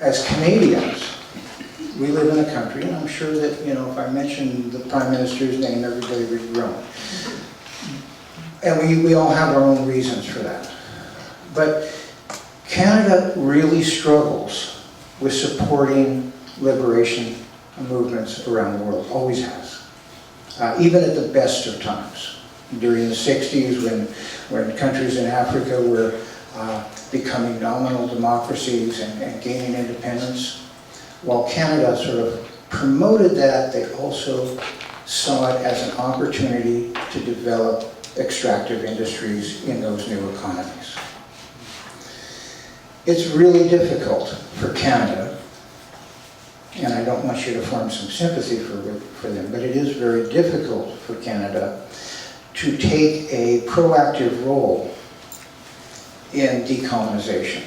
As Canadians, we live in a country, and I'm sure that, you know, if I mentioned the Prime Minister's name, everybody would groan. And we all have our own reasons for that. But Canada really struggles with supporting liberation movements around the world, always has. Even at the best of times. During the 60s, when countries in Africa were becoming nominal democracies and gaining independence, while Canada sort of promoted that, they also saw it as an opportunity to develop extractive industries in those new economies. It's really difficult for Canada, and I don't want you to form some sympathy for them, but it is very difficult for Canada to take a proactive role in decolonization,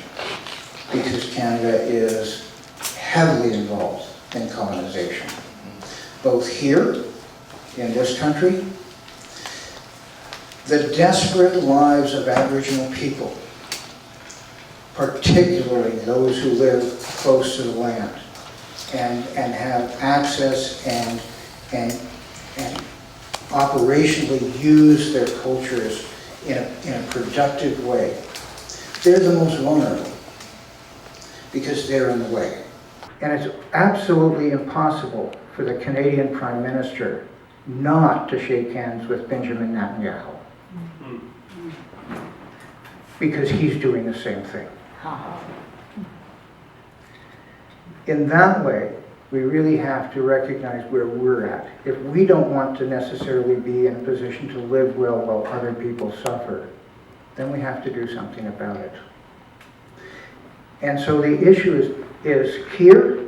because Canada is heavily involved in colonization, both here in this country. The desperate lives of Aboriginal people, particularly those who live close to the land and have access and operationally use their cultures in a productive way, they're the most vulnerable because they're in the way. And it's absolutely impossible for the Canadian Prime Minister not to shake hands with Benjamin Netanyahu, because he's doing the same thing. In that way, we really have to recognize where we're at. If we don't want to necessarily be in a position to live well while other people suffer, then we have to do something about it. And so the issue is here,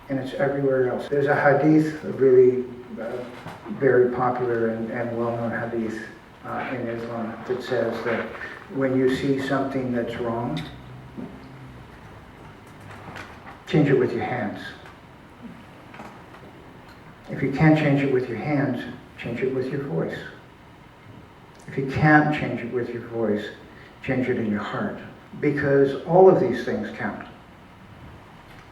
and it's everywhere else. There's a hadith, a really very popular and well-known hadith in Islam, that says that when you see something that's wrong, change it with your hands. If you can't change it with your hands, change it with your voice. If you can't change it with your voice, change it in your heart. Because all of these things count.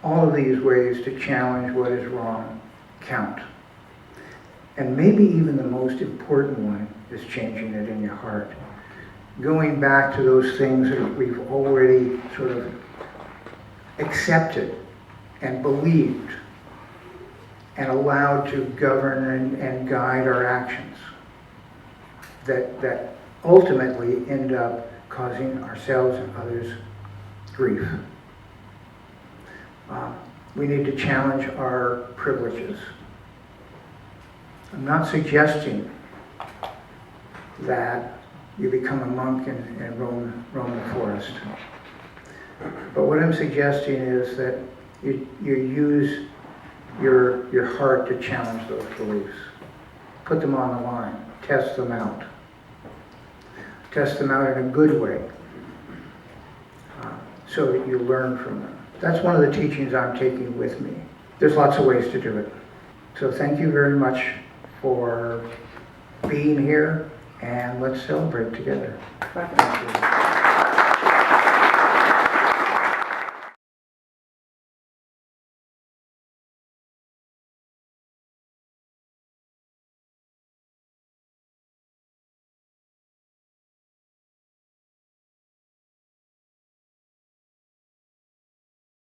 All of these ways to challenge what is wrong count. And maybe even the most important one is changing it in your heart. Going back to those things that we've already sort of accepted and believed and allowed to govern and guide our actions that ultimately end up causing ourselves and others grief. We need to challenge our privileges. I'm not suggesting that you become a monk and roam the forest. But what I'm suggesting is that you use your heart to challenge those beliefs. Put them on the line. Test them out. Test them out in a good way so that you learn from them. That's one of the teachings I'm taking with me. There's lots of ways to do it. So thank you very much for being here, and let's celebrate together. Thank you.